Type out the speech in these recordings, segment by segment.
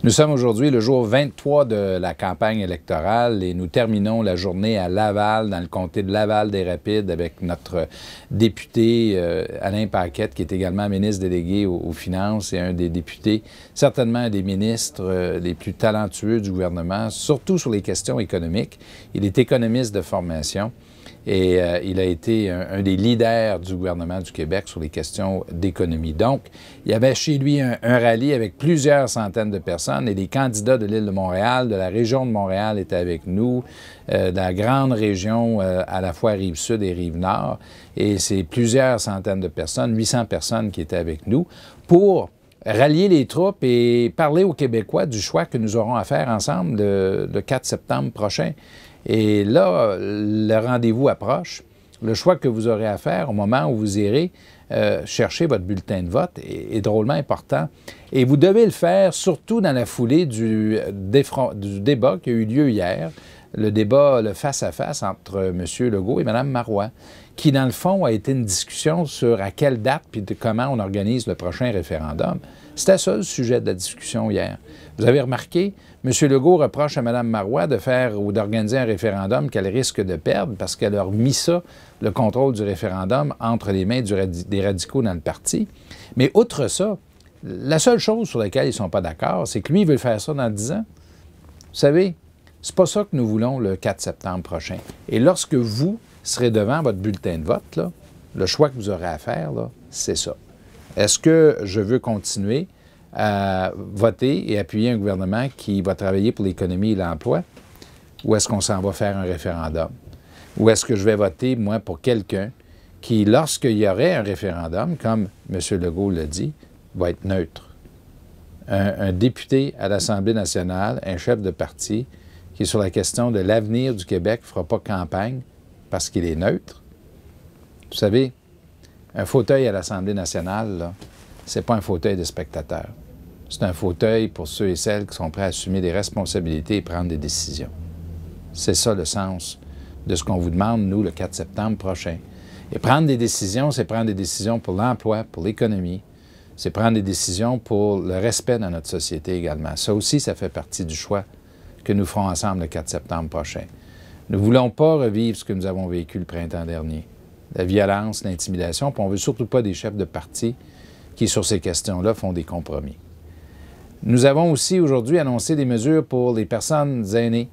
Nous sommes aujourd'hui le jour 23 de la campagne électorale et nous terminons la journée à Laval, dans le comté de Laval-des-Rapides, avec notre député Alain Paquette, qui est également ministre délégué aux Finances et un des députés, certainement un des ministres les plus talentueux du gouvernement, surtout sur les questions économiques. Il est économiste de formation. Et il a été un des leaders du gouvernement du Québec sur les questions d'économie. Donc, il y avait chez lui un rallye avec plusieurs centaines de personnes et les candidats de l'île de Montréal, de la région de Montréal étaient avec nous, de la grande région à la fois Rive-Sud et Rive-Nord. Et c'est plusieurs centaines de personnes, 800 personnes qui étaient avec nous pour rallier les troupes et parler aux Québécois du choix que nous aurons à faire ensemble le 4 septembre prochain. Et là, le rendez-vous approche. Le choix que vous aurez à faire au moment où vous irez chercher votre bulletin de vote est drôlement important. Et vous devez le faire surtout dans la foulée du débat qui a eu lieu hier, le débat, le face-à-face entre M. Legault et Mme Marois, qui, dans le fond, a été une discussion sur à quelle date puis comment on organise le prochain référendum. C'était ça le sujet de la discussion hier. Vous avez remarqué, M. Legault reproche à Mme Marois de faire ou d'organiser un référendum qu'elle risque de perdre parce qu'elle a remis ça, le contrôle du référendum, entre les mains des radicaux dans le parti. Mais outre ça, la seule chose sur laquelle ils ne sont pas d'accord, c'est que lui, il veut faire ça dans 10 ans. Vous savez, c'est pas ça que nous voulons le 4 septembre prochain. Et lorsque vous serez devant votre bulletin de vote, là, le choix que vous aurez à faire, c'est ça. Est-ce que je veux continuer à voter et appuyer un gouvernement qui va travailler pour l'économie et l'emploi, ou est-ce qu'on s'en va faire un référendum? Ou est-ce que je vais voter, moi, pour quelqu'un qui, lorsqu'il y aurait un référendum, comme M. Legault l'a dit, va être neutre? Un député à l'Assemblée nationale, un chef de parti, qui, sur la question de l'avenir du Québec, ne fera pas campagne parce qu'il est neutre. Vous savez, un fauteuil à l'Assemblée nationale, ce n'est pas un fauteuil de spectateur. C'est un fauteuil pour ceux et celles qui sont prêts à assumer des responsabilités et prendre des décisions. C'est ça le sens de ce qu'on vous demande, nous, le 4 septembre prochain. Et prendre des décisions, c'est prendre des décisions pour l'emploi, pour l'économie. C'est prendre des décisions pour le respect dans notre société également. Ça aussi, ça fait partie du choix que nous ferons ensemble le 4 septembre prochain. Nous ne voulons pas revivre ce que nous avons vécu le printemps dernier. La violence, l'intimidation, puis on ne veut surtout pas des chefs de parti qui, sur ces questions-là, font des compromis. Nous avons aussi aujourd'hui annoncé des mesures pour les personnes aînées,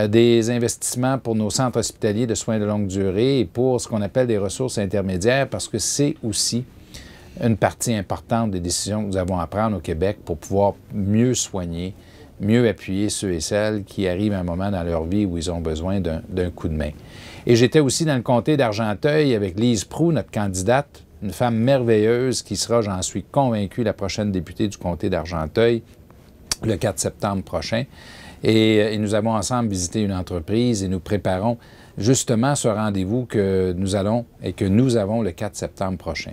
des investissements pour nos centres hospitaliers de soins de longue durée et pour ce qu'on appelle des ressources intermédiaires, parce que c'est aussi une partie importante des décisions que nous avons à prendre au Québec pour pouvoir mieux soigner, mieux appuyer ceux et celles qui arrivent à un moment dans leur vie où ils ont besoin d'un coup de main. Et j'étais aussi dans le comté d'Argenteuil avec Lise Proulx, notre candidate, une femme merveilleuse qui sera, j'en suis convaincu, la prochaine députée du comté d'Argenteuil le 4 septembre prochain. Et nous avons ensemble visité une entreprise et nous préparons justement ce rendez-vous que nous avons le 4 septembre prochain.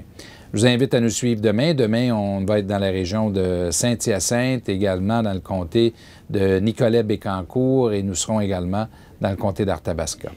Je vous invite à nous suivre demain. Demain, on va être dans la région de Saint-Hyacinthe, également dans le comté de Nicolet-Bécancour et nous serons également dans le comté d'Arthabasca.